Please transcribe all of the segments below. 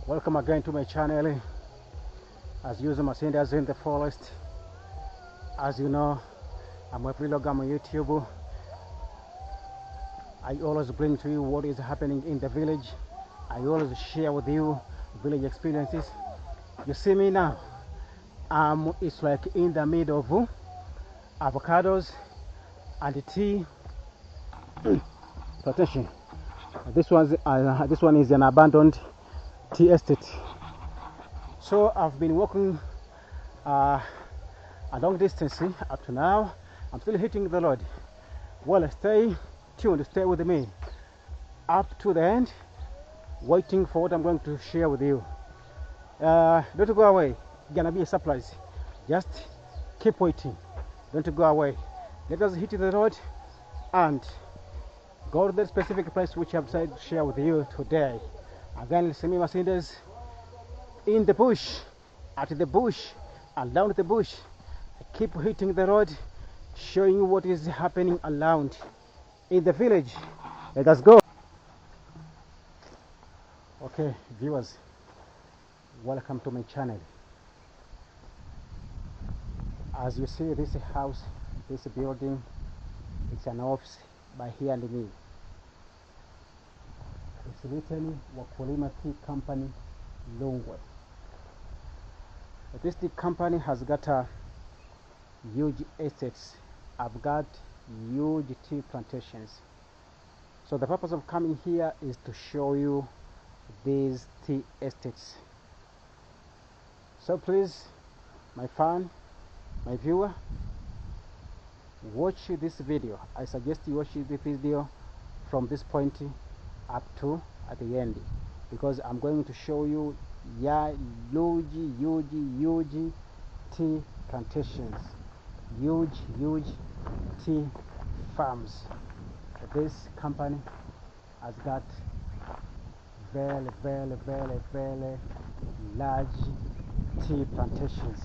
Welcome again to my channel. As usual, Masindas in the forest. As you know, I'm a vlogger on YouTube. I always bring to you what is happening in the village. I always share with you village experiences. You see me now. It's like in the middle of avocados and tea plantation. This one is an abandoned tea estate. So I've been walking a long distance up to now. I'm still hitting the road. Well, stay tuned, stay with me up to the end, waiting for what I'm going to share with you. Don't go away. It's gonna be a surprise. Just keep waiting. Don't go away. Let us hit the road and go to the specific place which I've decided to share with you today. Again, see me Masindas in the bush, at the bush, around the bush. I keep hitting the road, showing you what is happening around in the village. Let us go. Okay, viewers, welcome to my channel. As you see, this house, this building, it's an office by here and me. It's written Wakulima Tea Company, Longwood. This tea company has got a huge estates. I've got huge tea plantations. So the purpose of coming here is to show you these tea estates. So please, my fan, my viewer, watch this video. I suggest you watch this video from this point up to at the end, because I'm going to show you huge tea plantations, huge tea farms. This company has got very large tea plantations.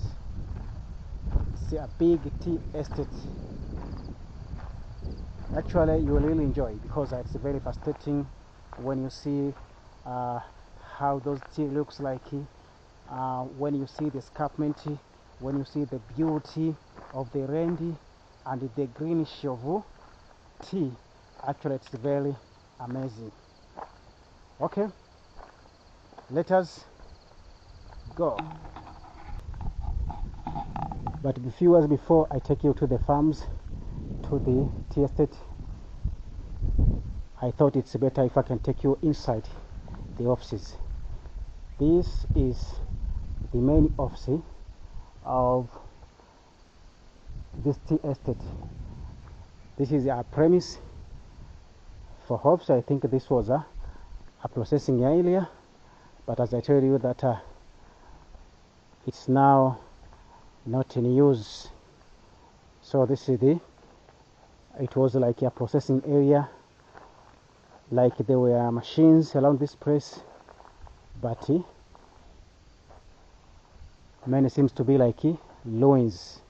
It's a big tea estate. Actually, you will really enjoy, because it's very fascinating when you see how those tea looks like, when you see the escarpment, when you see the beauty of the randy and the greenish of tea. Actually, it's very amazing. Okay, let us go. But before I take you to the farms, to the tea estate, I thought it's better if I can take you inside the offices. This is the main office of this tea estate. This is our premise for hops. I think this was a processing area, but as I tell you that it's now not in use. So this is it was like a processing area, like there were machines around this place, but many seems to be like loins.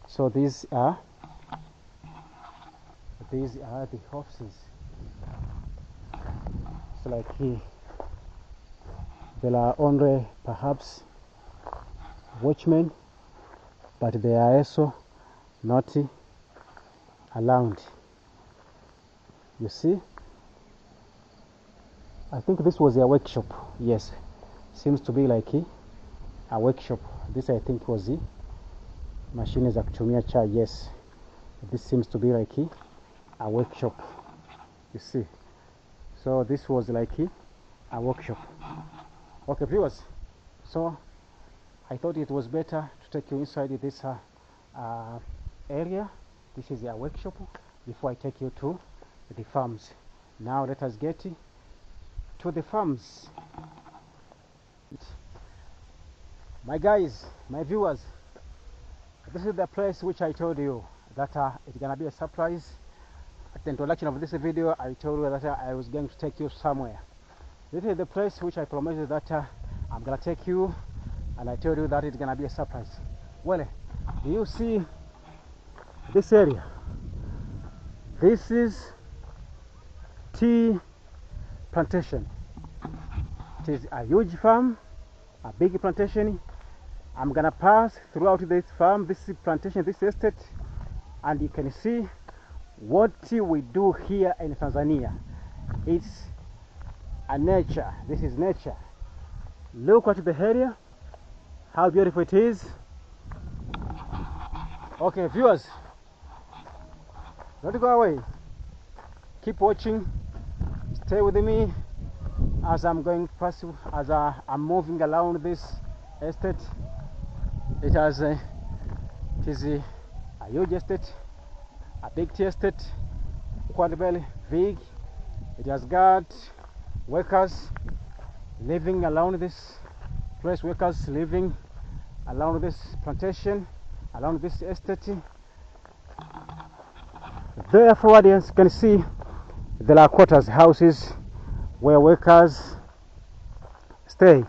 So these are the offices. So like there are only perhaps watchmen, but they are also not around. You see, I think this was a workshop. Yes, seems to be like a workshop. This I think was the machine za kutumia chai. Yes, this seems to be like a workshop. You see, so this was like a workshop. Okay, viewers, so I thought it was better to take you inside this area. This is a workshop before I take you to the farms. Now let us get to the farms. My guys, my viewers, this is the place which I told you that it's gonna be a surprise. At the introduction of this video, I told you that I was going to take you somewhere. This is the place which I promised that I'm gonna take you, and I told you that it's gonna be a surprise. Well, do you see this area? This is tea plantation. It is a huge farm, a big plantation. I'm gonna pass throughout this farm, this plantation, this estate, and you can see what we do here in Tanzania. It's a nature. This is nature. Look at the area, how beautiful it is. Okay, viewers, don't go away. Keep watching. Stay with me as I'm going past, as I'm moving around this estate. It is a huge estate, a big tea estate, quite very big. It has got workers living around this place, workers living around this plantation, around this estate. Therefore, as you can see, there are quarters, houses where workers stay.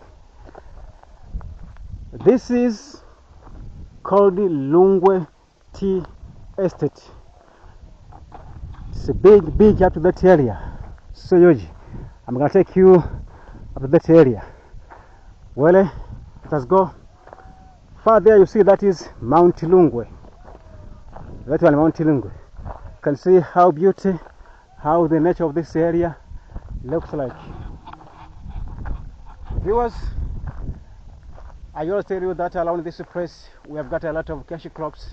This is called the Lungwe Tea Estate. It's a big up to that area. So huge. I'm gonna take you up to that area. Well, let us go. Far there you see that is Mount Lungwe. That one, Mount Lungwe. You can see how beautiful, how the nature of this area looks like. Viewers, I always tell you that around this place we have got a lot of cash crops.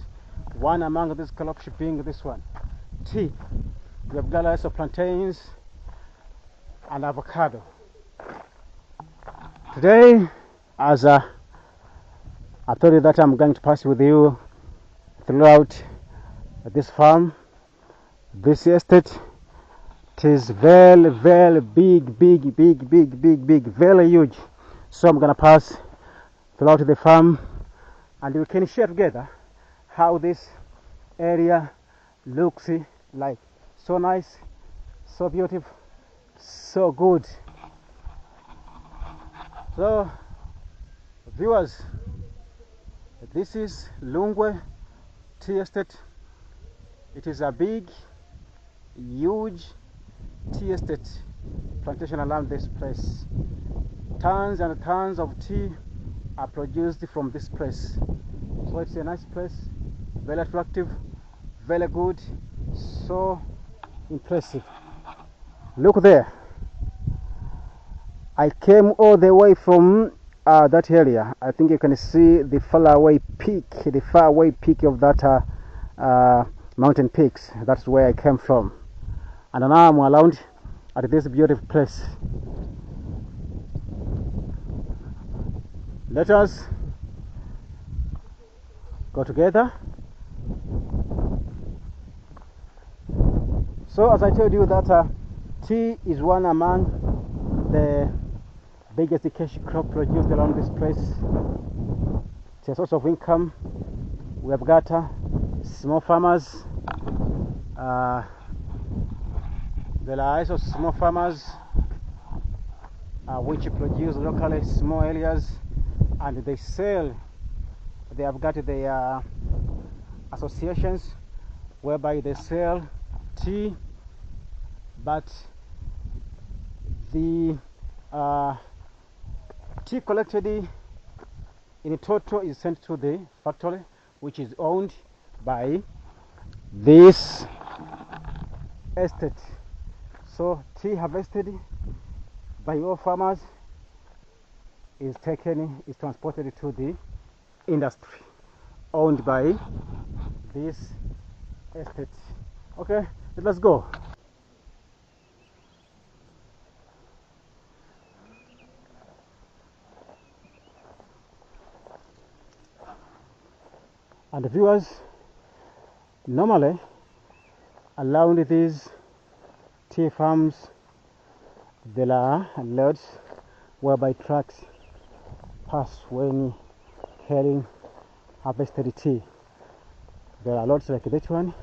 One among these crops being this one, tea. We have got lots of plantains and avocado. Today, as I told you that I'm going to pass with you throughout this farm, this estate. It is very big, very huge. So I'm gonna pass throughout the farm and we can share together how this area looks like. So nice, so beautiful, so good. So viewers, this is Lungwe Tea Estate. It is a big, huge tea estate plantation around this place. Tons and tons of tea are produced from this place. So it's a nice place, very attractive, very good, so impressive. Look there. I came all the way from that area. I think you can see the faraway peak of that mountain peaks. That's where I came from. And now I'm around at this beautiful place. Let us go together. So as I told you that tea is one among the biggest cash crop produced around this place. It's a source of income. We have got small farmers. There are also small farmers which produce locally small areas and they sell. They have got their associations whereby they sell tea, but the tea collected in total is sent to the factory, which is owned by this estate. So tea harvested by all farmers is transported to the industry owned by this estate. Okay, let's go. And the viewers, normally around these tea farms there are loads whereby trucks pass when carrying harvested tea. There are loads like that one.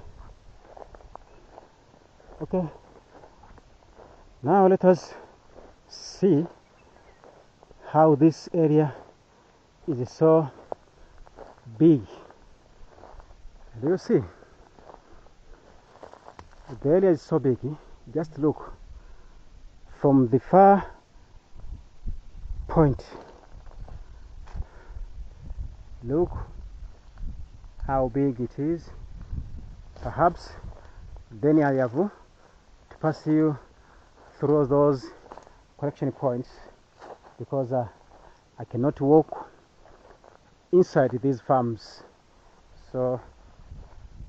Okay, now let us see how this area is so big. Do you see? The area is so big. Just look from the far point. Look how big it is. Perhaps then I have to pass you through those collection points because I cannot walk inside these farms, so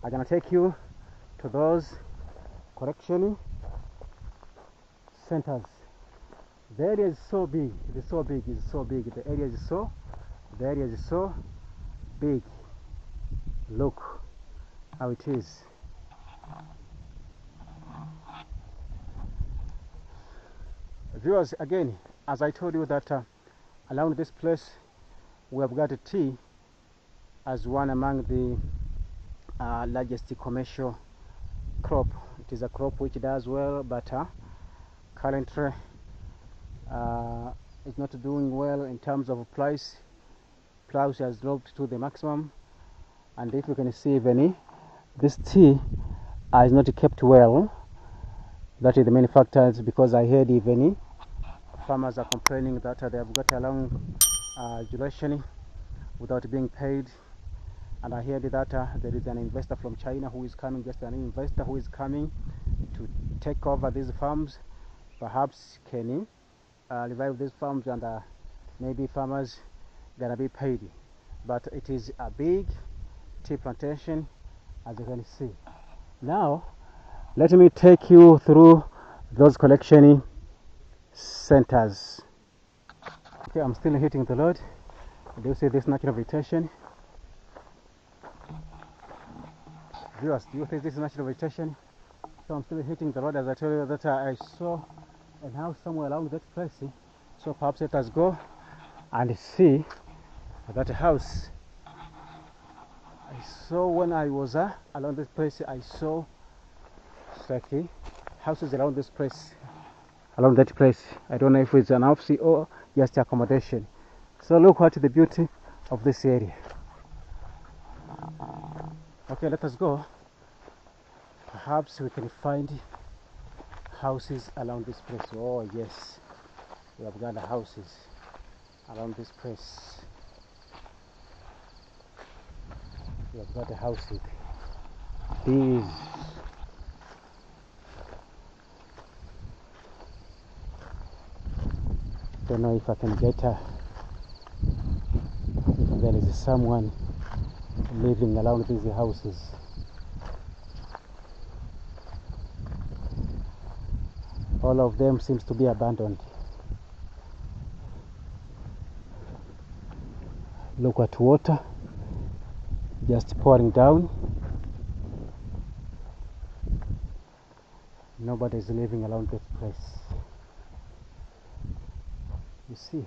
I'm gonna take you to those collection centers. The area is so big, it's so big, it's so big. The area is so big. Look how it is. Viewers, again, as I told you that along this place we have got tea as one among the largest commercial crop. It is a crop which does well, but currently it's not doing well in terms of price. Price has dropped to the maximum, and if you can see, even this tea is not kept well. That is the main factors, because I heard even farmers are complaining that they have got a long duration without being paid. And I heard that there is an investor from China who is coming, just an investor who is coming to take over these farms. Perhaps can revive these farms, and maybe farmers gonna be paid. But it is a big tea plantation, as you can see. Now let me take you through those collection centers. Okay, I'm still hitting the road. Do you see this natural vegetation? Viewers, do you see this natural vegetation? So I'm still hitting the road, as I told you that I saw a house somewhere around that place. So perhaps let us go and see that house. I saw when I was around this place, I saw houses around this place, around that place. I don't know if it's an office or just accommodation. So look at the beauty of this area. Okay, let us go. Perhaps we can find houses around this place. Oh yes, we have got houses around this place. We have got a house with these. Don't know if I can get if there is someone living around these houses. All of them seems to be abandoned. Look at water just pouring down. Nobody is living around this place. You see,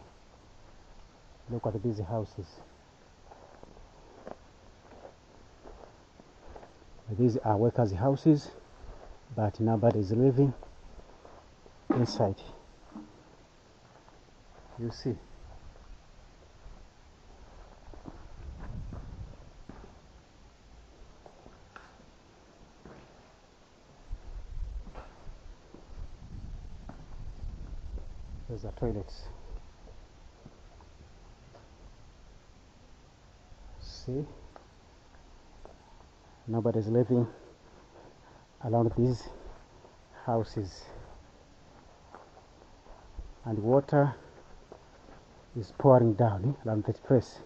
look at these houses. These are workers' houses, but nobody is living inside. You see. There's the toilets. See, nobody's living around these houses, and water is pouring down around this place.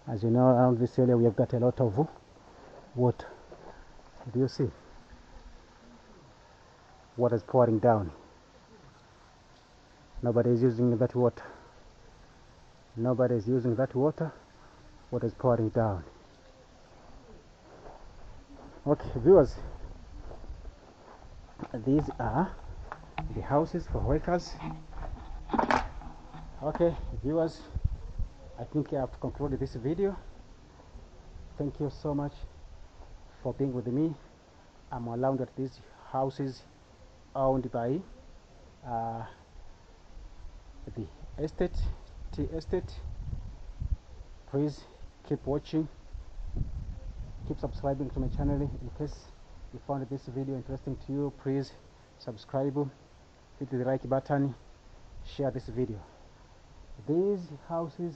As you know, around this area we have got a lot of water. Do you see? Water is pouring down. Nobody is using that water. Nobody is using that water. Water is pouring down. Okay, viewers, these are the houses for workers. Okay, viewers, I think I have concluded this video. Thank you so much for being with me. I'm around at these houses owned by the estate, tea estate. Please keep watching, keep subscribing to my channel. In case you found this video interesting to you, please subscribe, hit the like button, share this video. These houses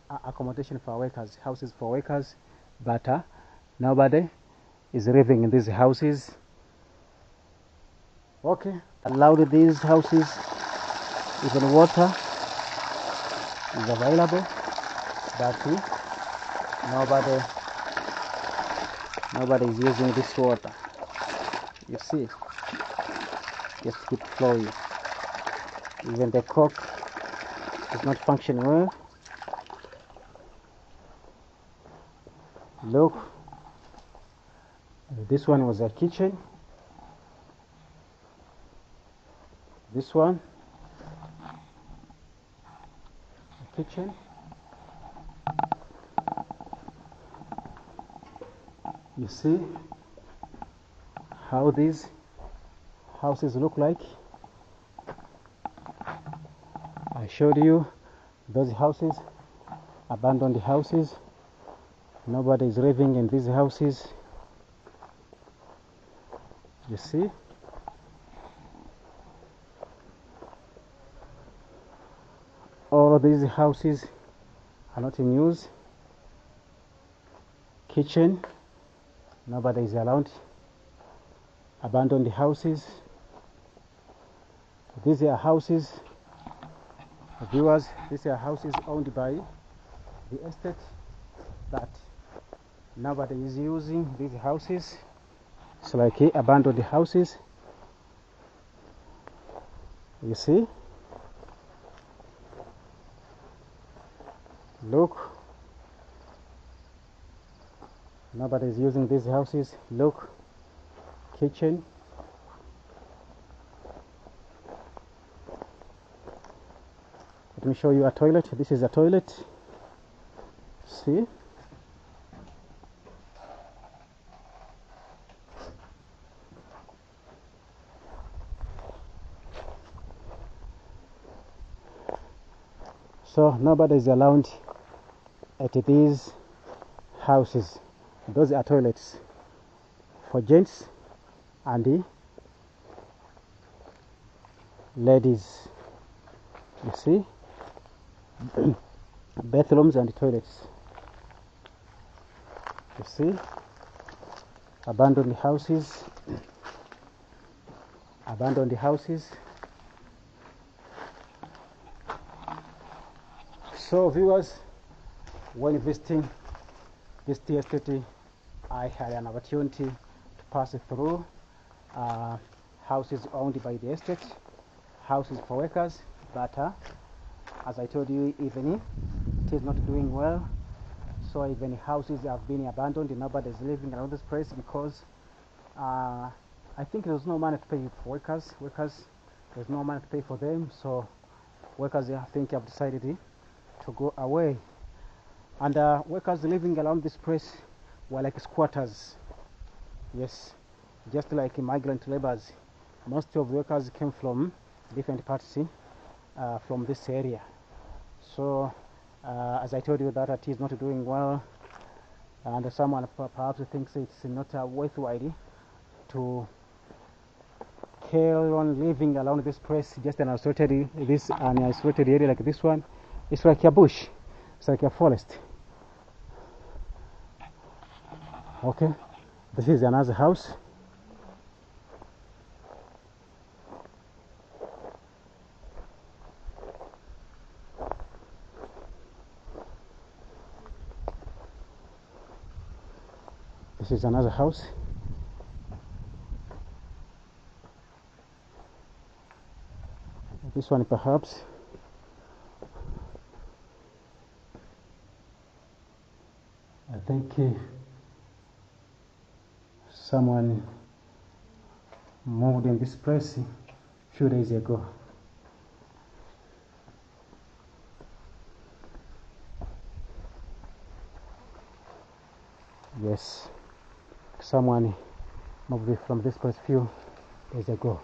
are accommodation for workers, houses for workers, but nobody is living in these houses. Okay, allowed these houses, even water is available, but nobody is using this water. You see, just keep flowing. Even the cock is not functioning well. Look, this one was a kitchen. This one, a kitchen. You see how these houses look like. I showed you those houses, abandoned houses. Nobody is living in these houses. You see? All of these houses are not in use. Kitchen, nobody is around. Abandoned houses. These are houses, viewers, these are houses owned by the estate that nobody is using. These houses, it's like abandoned houses. You see? Look, nobody is using these houses. Look, kitchen. Let me show you a toilet. This is a toilet. See? So nobody is allowed at these houses. Those are toilets for gents and the ladies. You see? Bathrooms and toilets. You see? Abandoned houses. Abandoned houses. So viewers, when visiting this tea estate, I had an opportunity to pass through houses owned by the estate, houses for workers, but as I told you, even it is not doing well. So even houses have been abandoned, nobody is living around this place because I think there's no money to pay for workers. There's no money to pay for them, so workers, I think, have decided to go away. And workers living around this place were like squatters. Yes, just like migrant laborers. Most of the workers came from different parts from this area. So as I told you, that it is not doing well, and someone perhaps thinks it's not worthwhile to carry on living around this place, just an isolated area like this one. It's like a bush, it's like a forest. Okay, this is another house. This is another house. This one perhaps. I think someone moved in this place a few days ago. Yes, someone moved from this place a few days ago.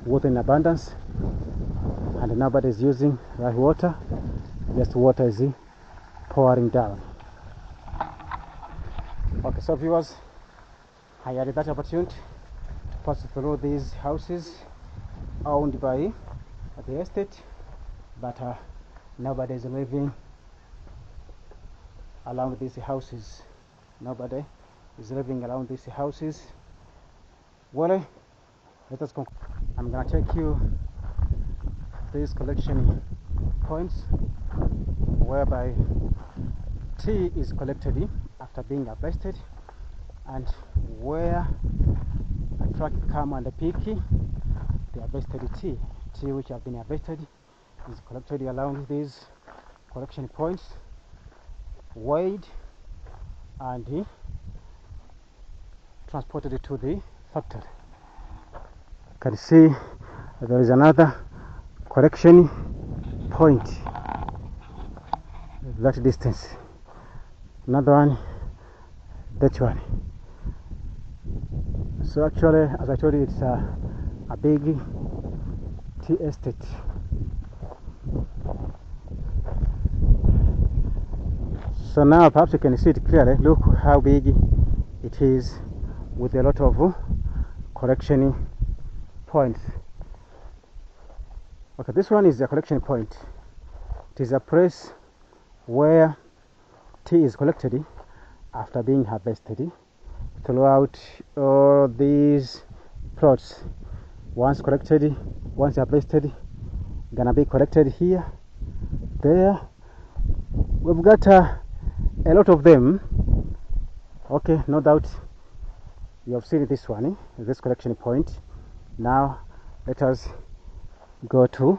Water in abundance, and nobody is using that water. Just water is pouring down. Okay, so viewers, I had that opportunity to pass through these houses owned by the estate, but nobody is living around these houses. Nobody is living around these houses. Well, let us conclude. I'm gonna take you these collection points whereby tea is collected after being harvested, and where a truck come and pick the harvested tea which have been harvested is collected around these collection points, weighed and transported to the factory. You can see there is another collection point that distance, another one, that one. So actually, as I told you, it's a big tea estate. So now perhaps you can see it clearly. Look how big it is, with a lot of collection points. Okay, this one is a collection point. It is a place where tea is collected after being harvested throughout all these plots. Once collected, once harvested, gonna be collected here, there. We've got a lot of them. Okay, no doubt you have seen this one, this collection point. Now let us go to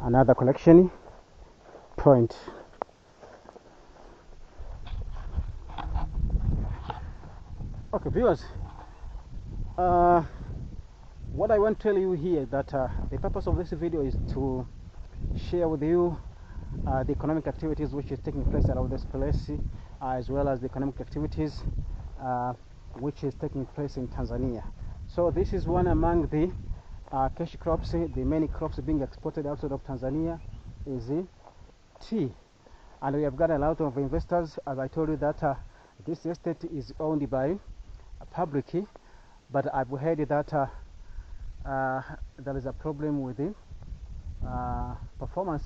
another collection point. Okay, viewers, what I want to tell you here is that the purpose of this video is to share with you the economic activities which is taking place around this place, as well as the economic activities which is taking place in Tanzania. So this is one among the cash crops. The many crops being exported outside of Tanzania is tea, and we have got a lot of investors. As I told you that this estate is owned by public, but I've heard that there is a problem with the performance,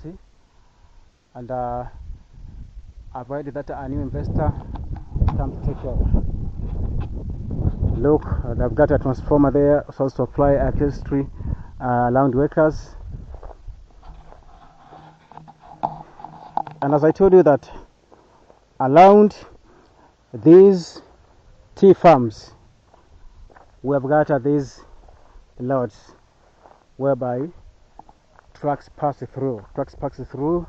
and I've heard that a new investor come to take over. Look, they've got a transformer there, so supply electricity around workers. And as I told you that around these tea farms, we have got these loads whereby trucks pass through. Trucks pass through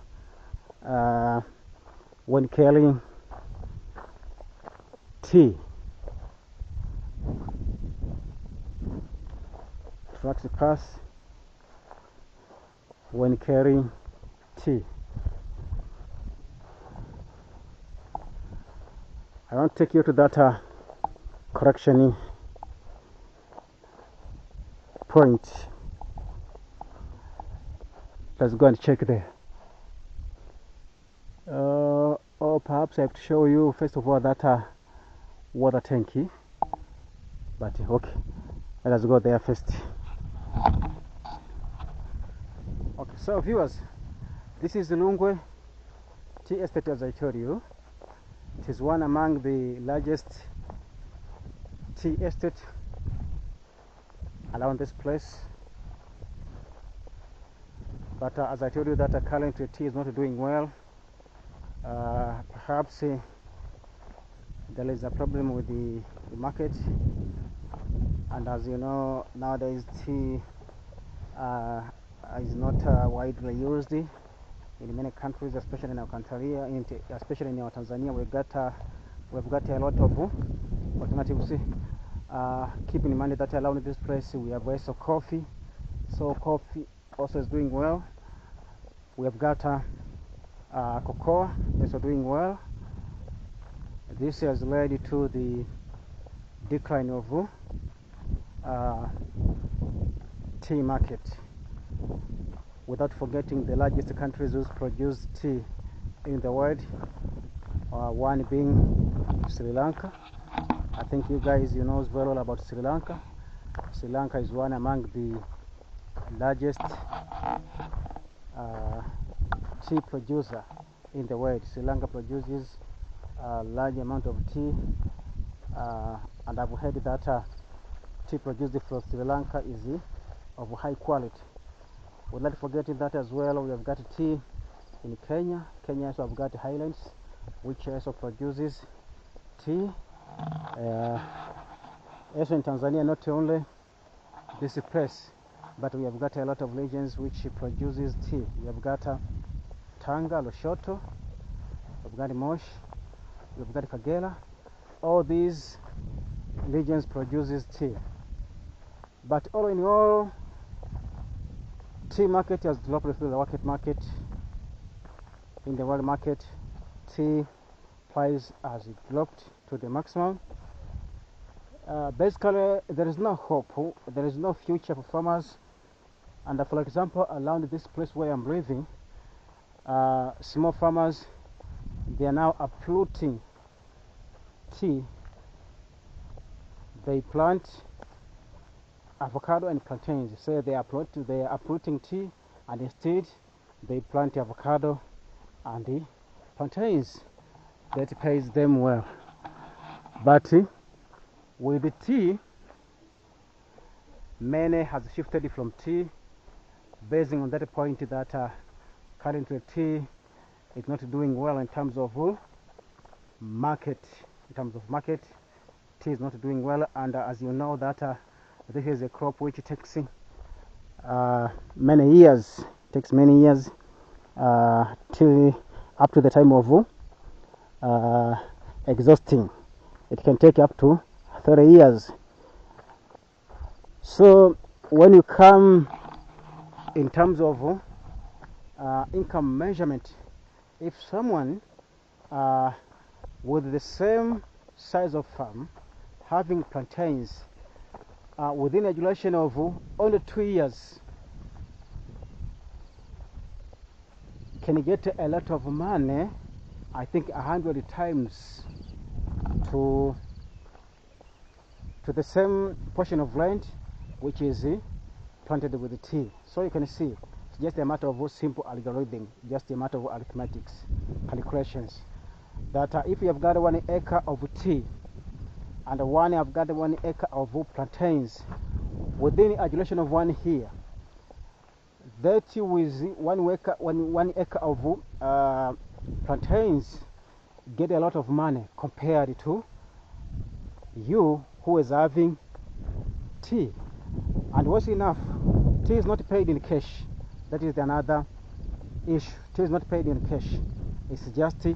when carrying tea. Trucks pass when carrying tea. I want to take you to that correction point. Let's go and check there. Or perhaps I have to show you first of all that water tanky. But okay, let us go there first. Okay, so viewers, this is the Lungwe tea estate, as I told you. It is one among the largest tea estate around this place. But as I told you that currently tea is not doing well. Perhaps there is a problem with the market, and as you know, nowadays tea is not widely used in many countries, especially in our country, especially in our Tanzania. We've got a lot of alternatives. Keep in mind that around this place we have also coffee, so coffee also is doing well. We have got cocoa, also doing well. This has led to the decline of tea market, without forgetting the largest countries who produce tea in the world, one being Sri Lanka. I think you guys know very well about Sri Lanka. Sri Lanka is one among the largest tea producer in the world. Sri Lanka produces a large amount of tea, and I've heard that tea produced from Sri Lanka is of high quality. Without forgetting that as well, we have got tea in Kenya. Kenya also have got Highlands, which also produces tea. Also in Tanzania, not only this place, but we have got a lot of regions which produces tea. We have got Tanga, Lushoto, we've got Moshi, we've got Kagera. All these regions produces tea. But all in all, tea market has dropped through the market. In the world market, tea price has dropped to the maximum. Basically, there is no hope, there is no future for farmers. And for example, around this place where I'm living, small farmers, they are now uprooting tea. They plant avocado and plantains. So they are uprooting tea, and instead they plant avocado and the plantains. That pays them well. But with the tea, many has shifted from tea, based on that point that currently tea is not doing well in terms of market. In terms of market, tea is not doing well, and as you know that this is a crop which takes many years. Takes many years till up to the time of exhausting. It can take up to 30 years. So when you come in terms of income measurement, if someone with the same size of farm having plantains within a duration of only 2 years can get a lot of money, I think 100 times to the same portion of land which is planted with the tea. So you can see it's just a matter of simple algorithm, just a matter of arithmetics calculations, that if you have got 1 acre of tea and I've got 1 acre of plantains within a duration of 1 year, that with 1 acre of plantains get a lot of money compared to you who is having tea. And what's enough, tea is not paid in cash. That is another issue. Tea is not paid in cash. It's just a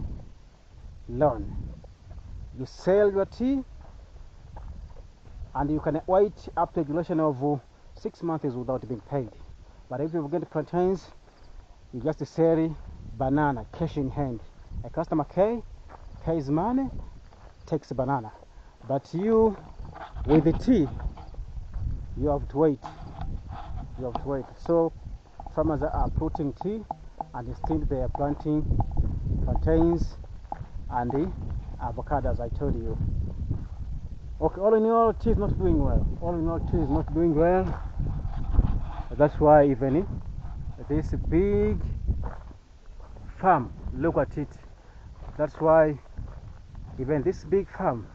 loan. You sell your tea and you can wait up to a duration of 6 months without being paid. But if you get plantains, you just sell banana cash in hand. A customer pays money, takes banana. But you, with the tea, you have to wait. You have to wait. So farmers are uprooting tea, and instead they are planting plantains and the avocado, as I told you. Okay, all in all, tea is not doing well. All in all, tea is not doing well. That's why even this big farm, look at it. That's why even this big farm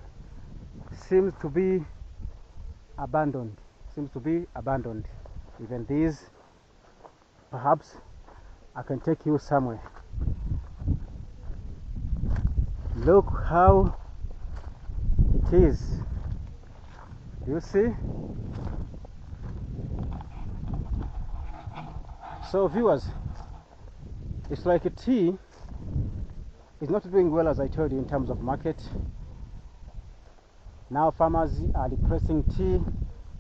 seems to be abandoned. Even these, perhaps I can take you somewhere. Look how it is. You see? So viewers, it's like a tea is not doing well, as I told you, in terms of market. Now farmers are replacing tea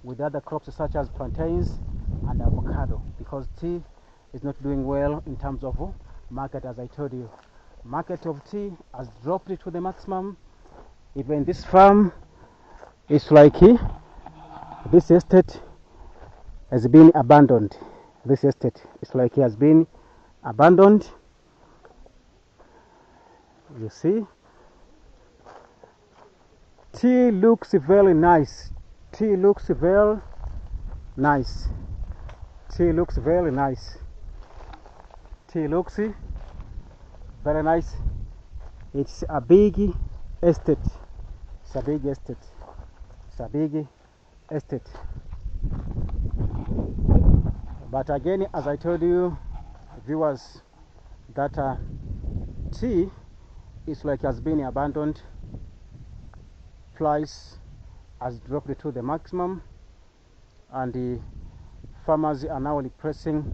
with other crops such as plantains and avocado, because tea is not doing well in terms of market, as I told you. Market of tea has dropped to the maximum. Even this farm, it's like this estate has been abandoned. This estate, it's like it has been abandoned. You see, tea looks very nice. Tea looks very nice. tea looks very nice. Tea looks very nice. It's a big estate. It's a big estate. It's a big estate. But again, as I told you, viewers, that tea is like has been abandoned. Price has dropped to the maximum, and the farmers are now replacing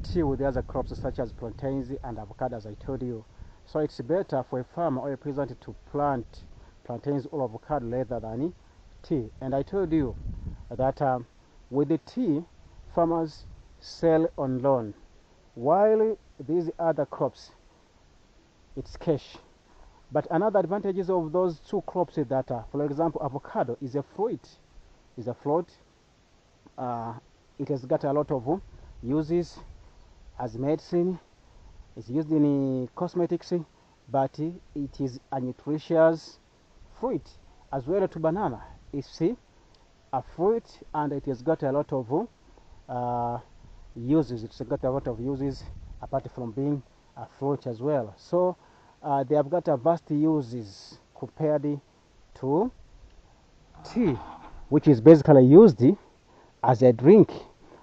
tea with the other crops such as plantains and avocado, as I told you. So it's better for a farmer or a peasant to plant plantains or avocado rather than tea. And I told you that with the tea, farmers sell on loan, while these other crops, it's cash. But another advantages of those two crops is that, for example, avocado is a fruit. Is a fruit. It has got a lot of uses as medicine. It's used in cosmetics, but it is a nutritious fruit. As well to banana, it's a fruit, and it has got a lot of uses. It's got a lot of uses apart from being a fruit as well. So they have got a vast uses compared to tea, which is basically used as a drink.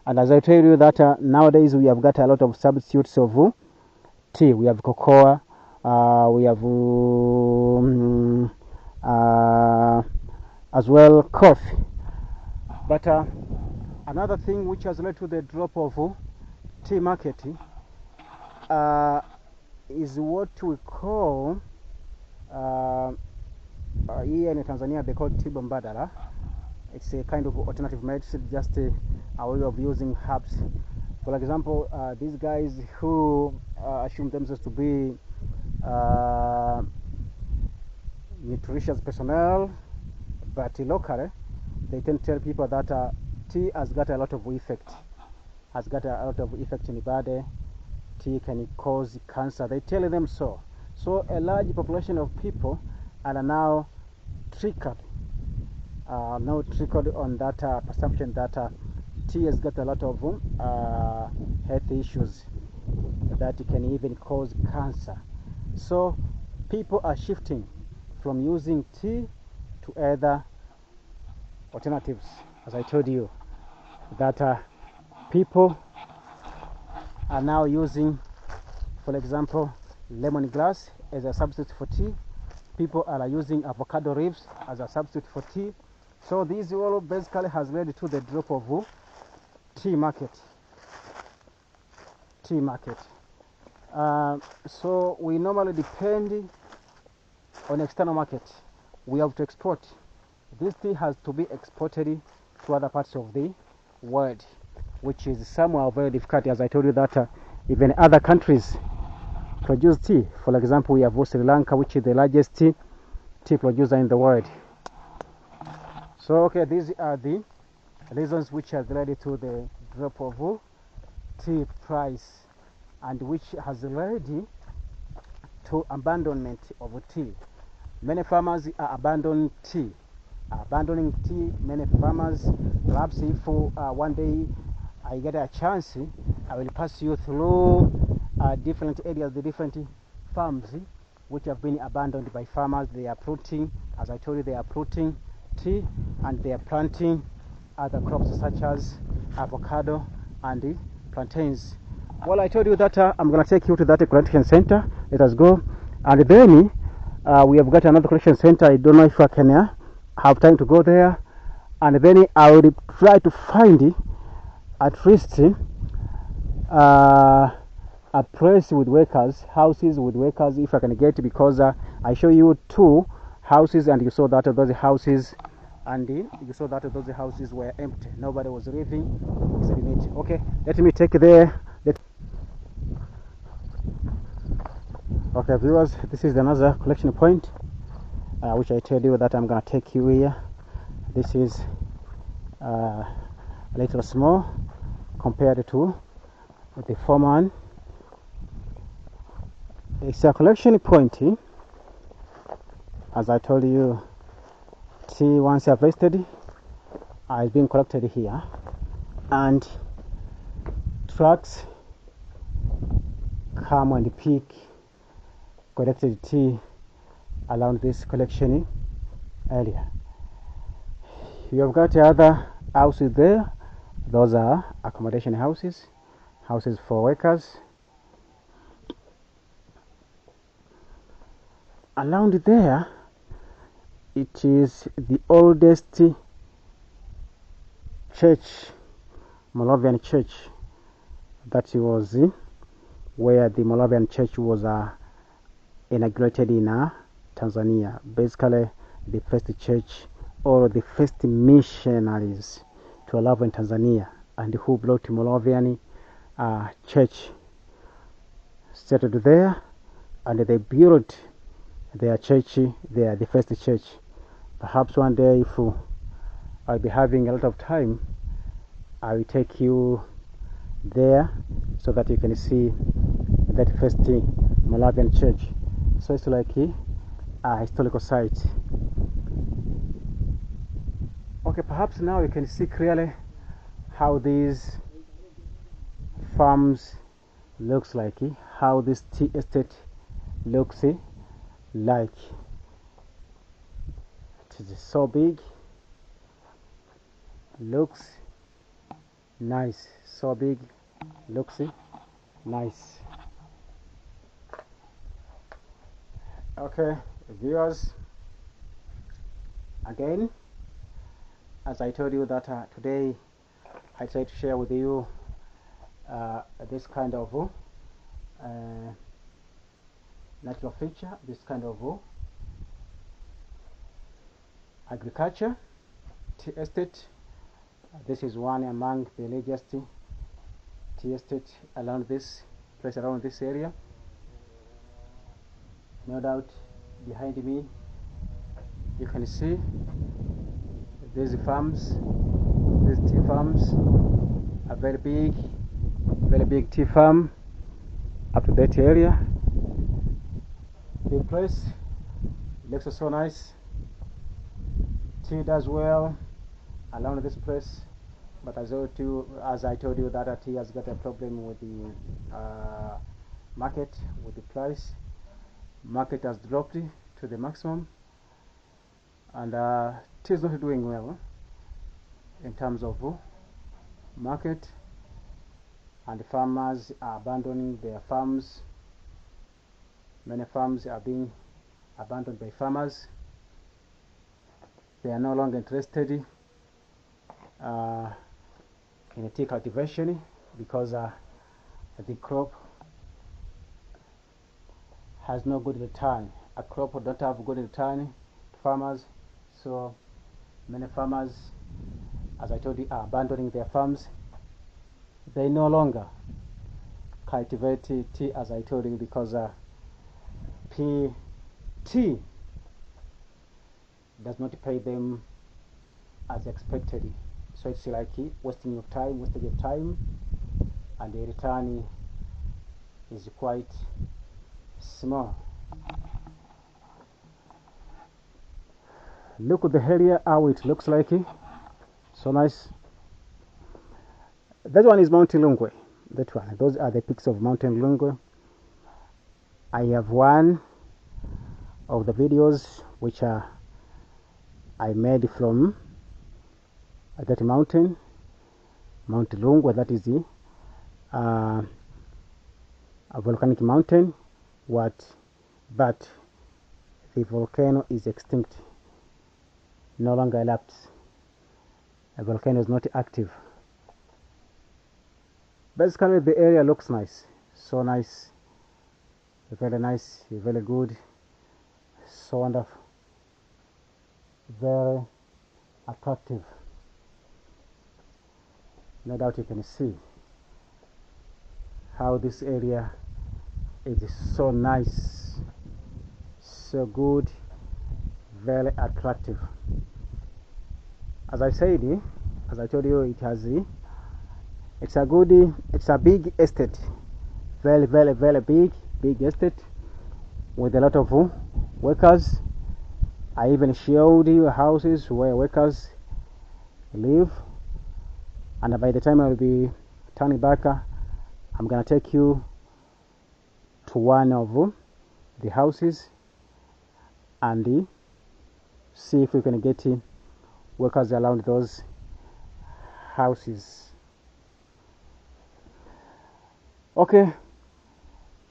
And as I tell you that nowadays we have got a lot of substitutes of tea. We have cocoa, we have as well coffee. But another thing which has led to the drop of tea market is what we call here in Tanzania they call tea mbadala. It's a kind of alternative medicine, just a way of using herbs. For example, these guys who assume themselves to be nutritious personnel, but locally, they tend to tell people that tea has got a lot of effect. Has got a lot of effect in the body. Tea can cause cancer. They tell them so. So a large population of people are now triggered. Now triggered on that perception that tea has got a lot of health issues that can even cause cancer. So people are shifting from using tea to other alternatives. As I told you, that people are now using, for example, lemongrass as a substitute for tea. People are using avocado leaves as a substitute for tea. So this all basically has led to the drop of tea market. Tea market. So we normally depend on external market. We have to export. This tea has to be exported to other parts of the world, which is somewhat very difficult. As I told you that even other countries produce tea. For example, we have Sri Lanka, which is the largest tea producer in the world. So okay, these are the reasons which have led to the drop of tea price, and which has led to abandonment of tea. Many farmers are abandoning tea. Many farmers, perhaps if one day I get a chance, I will pass you through different areas, the different farms which have been abandoned by farmers. They are fruiting, as I told you, they are fruiting tea, and they are planting other crops such as avocado and plantains. Well, I told you that I'm going to take you to that collection center. Let us go. And then we have got another collection center. I don't know if I can have time to go there. And then I will try to find at least a place with workers, houses with workers, if I can get, because I show you two houses, and you saw that those houses, and you saw that those houses were empty. Nobody was living inside it. Okay, let me take there. Okay, viewers, this is another collection point, which I tell you that I'm gonna take you here. This is a little small compared to the former one. It's a collection point. As I told you, tea once harvested is being collected here, and trucks come and pick collected tea around this collection area. You have got other houses there. Those are accommodation houses for workers. Around there, it is the oldest church, Moravian church, that was where the Moravian church was inaugurated in Tanzania. Basically, the first church or the first missionaries to arrive in Tanzania, and who brought Moravian church settled there, and they built their church there, the first church. Perhaps one day, if I'll be having a lot of time, I will take you there so that you can see that first Moravian church. So it's like a historical site. Okay, perhaps now you can see clearly how these farms looks like, how this tea estate looks like. It is so big, looks nice, so big, looks nice. Okay, viewers, again, as I told you that today I try to share with you this kind of natural feature, this kind of agriculture, tea estate. This is one among the largest tea estate around this place, around this area. No doubt behind me you can see these farms, these tea farms, a very big tea farm up to that area. The place looks so nice. Tea does well around this place, but as I told you that tea has got a problem with the market, with the price. Market has dropped to the maximum, and tea is not doing well in terms of market, and the farmers are abandoning their farms. Many farms are being abandoned by farmers. They are no longer interested in tea cultivation because the crop has no good return. A crop don't have good return to farmers, so many farmers, as I told you, are abandoning their farms. They no longer cultivate tea, as I told you, because tea does not pay them as expected. So it's like wasting of time, wastage of time, and the return is quite small. Look at the area, how it looks like. So nice. That one is Mount Lungwe. That one. Those are the peaks of Mountain Lungwe. I have one of the videos which I made from that mountain, Mount Lungwe. That is the a volcanic mountain. But the volcano is extinct, no longer elapsed. The volcano is not active. Basically, the area looks nice, so nice, very good, so wonderful, very attractive. No doubt you can see how this area is so nice, so good, very attractive. As I said, as I told you, it's a big estate, very big estate with a lot of workers. I even showed you houses where workers live, and by the time I will be turning back, I'm gonna take you to one of the houses and see if we can get workers around those houses. Okay,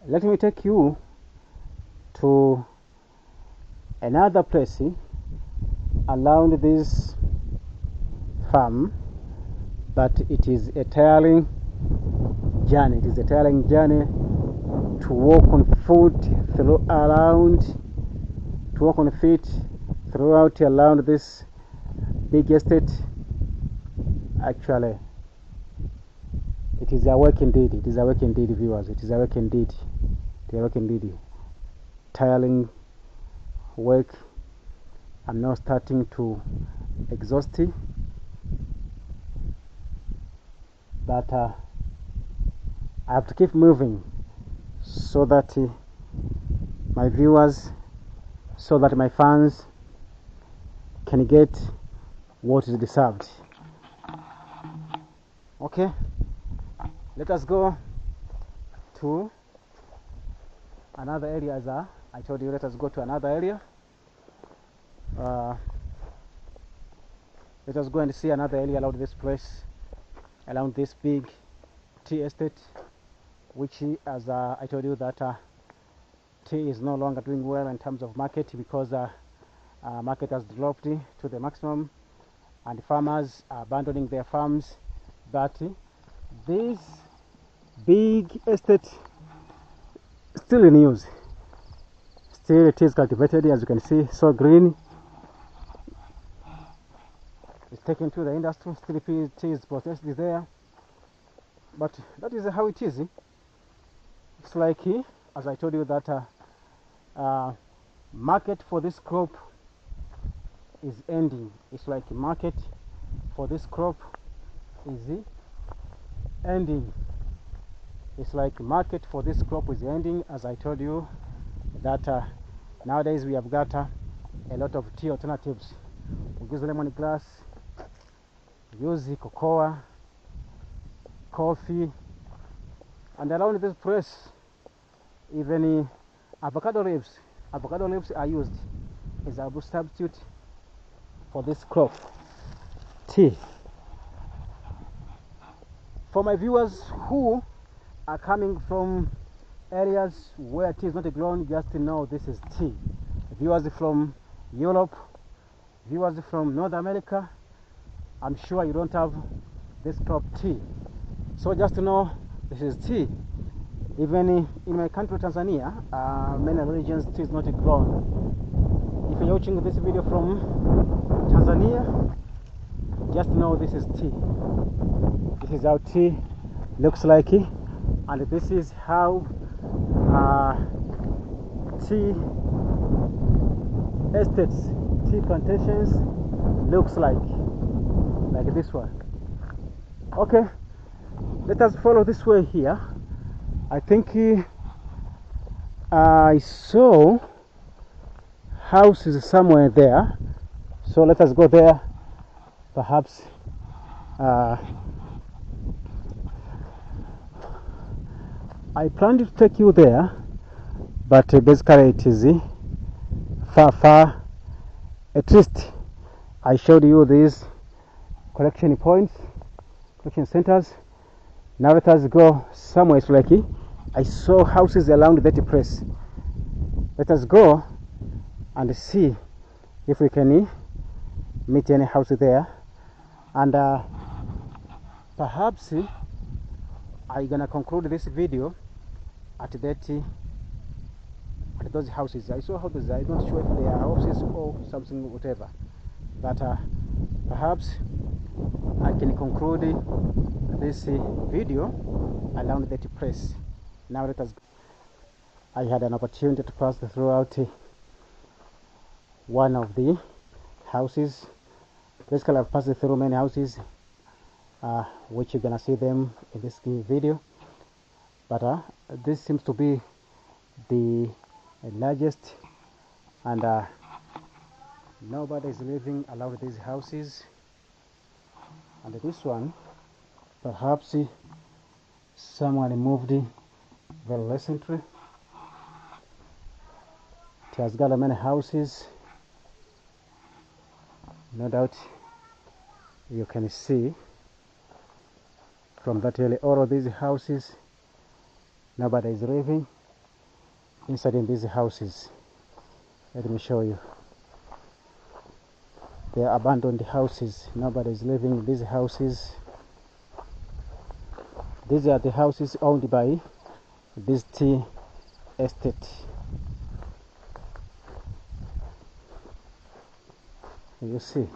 let me take you to another place around this farm, but it is a tiring journey. It is a tiring journey to walk on foot throughout around this big estate. Actually, it is a work indeed. It is a work indeed, viewers. It is a work indeed. It is a work indeed. Tiring work. I'm now starting to exhaust it, but I have to keep moving so that my viewers, so that my fans can get what is deserved. Okay, let us go to another area. As I told you, let us go to another area. Let us go and see another area around this place, around this big tea estate, which, as I told you, that tea is no longer doing well in terms of market, because market has dropped to the maximum and farmers are abandoning their farms. But this big estate still in use. Still it is cultivated, as you can see, so green. It's taken to the industry. Still it is processed there, but that is how it is. It's like, as I told you, that market for this crop is ending. It's like market for this crop is ending. It's like market for this crop is ending. As I told you, that nowadays we have got a lot of tea alternatives. We use lemongrass, we use cocoa, coffee, and around this place even avocado leaves are used as a substitute for this crop tea. For my viewers who are coming from areas where tea is not grown, just to know this is tea. Viewers from Europe, viewers from North America, I'm sure you don't have this crop tea. So just to know this is tea. Even in my country, Tanzania, many regions tea is not grown. If you're watching this video from Tanzania, just know this is tea. This is how tea looks like, and this is how tea estates, tea plantations looks like this one. Okay, let us follow this way here. I think I saw houses somewhere there, so let us go there. Perhaps I planned to take you there, but basically it is far. At least I showed you these collection points, collection centers. Now let us go somewhere. It's like I saw houses around that place. Let us go and see if we can meet any house there, and perhaps I'm gonna conclude this video at those houses. I saw houses. I'm not sure if they are houses or something, whatever, but perhaps I can conclude this video around that place. Now let us. I had an opportunity to pass throughout one of the houses. Basically, I've passed through many houses, which you're gonna see them in this video. But this seems to be the largest, and nobody is living around these houses. And this one, perhaps Someone moved very recently. It has got many houses. No doubt you can see from that area all of these houses. Nobody is living inside in these houses. Let me show you. They are abandoned houses. Nobody is living in these houses. These are the houses owned by this tea estate. You see,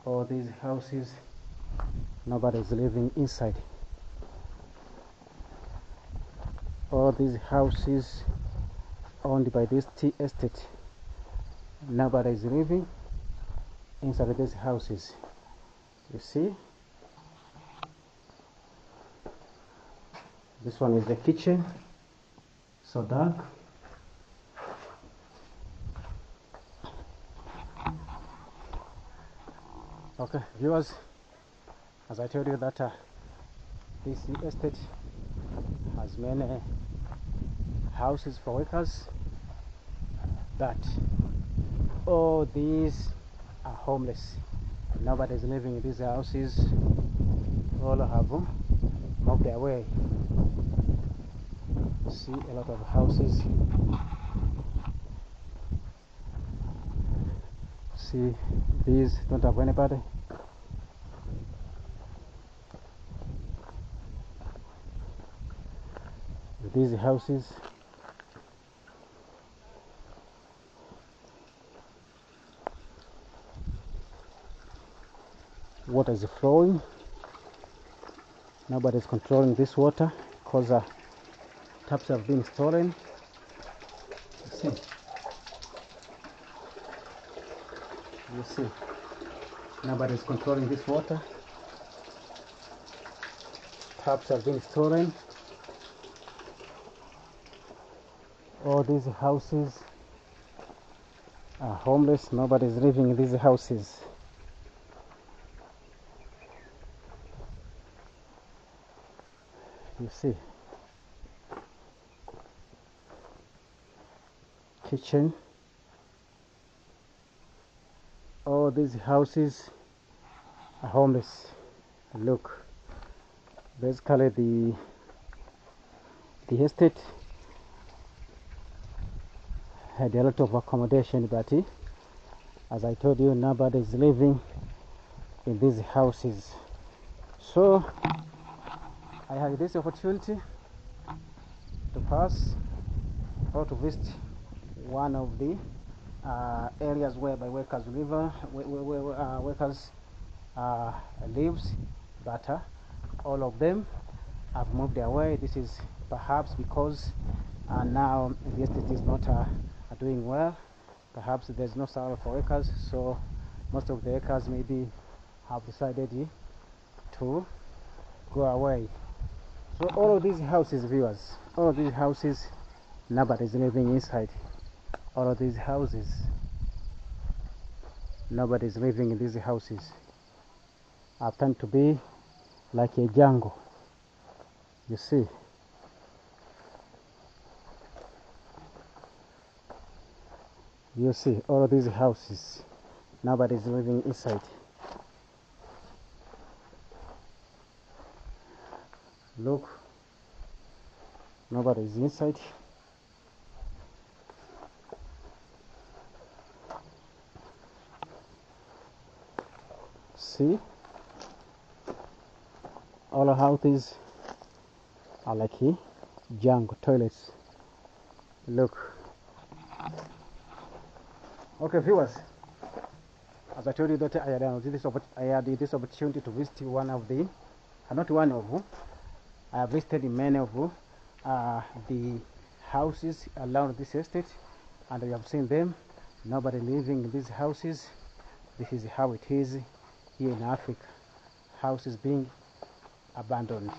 all these houses, nobody is living inside. All these houses owned by this tea estate, nobody is living inside these houses. You see, this one is the kitchen, so dark. Okay, viewers, as I told you that this estate has many houses for workers, but all these are homeless. Nobody is living in these houses. All have moved away. See a lot of houses. See, these don't have anybody. These houses, water is flowing. Nobody is controlling this water because taps have been stolen. You see, nobody is controlling this water. Taps have been stolen. All these houses are homeless. Nobody is living in these houses. You see, kitchen. All these houses are homeless. Look, basically the estate had a lot of accommodation, but as I told you, nobody is living in these houses. So I had this opportunity to pass or to visit one of the areas whereby workers live, workers lives, but all of them have moved away. This is perhaps because now the estate is not doing well. Perhaps there's no salary for workers, so most of the workers maybe have decided to go away. So all of these houses, viewers, all of these houses, nobody is living inside. All of these houses, nobody is living in these houses. Have turned to be like a jungle. You see. You see all of these houses, nobody is living inside. Look, nobody is inside. See, all the houses are like jungle toilets. Look. Okay, viewers, as I told you that I had this opportunity to visit one of the, not one of, I have visited many of the houses around this estate, and we have seen them. Nobody living in these houses. This is how it is here in Africa. Houses being abandoned.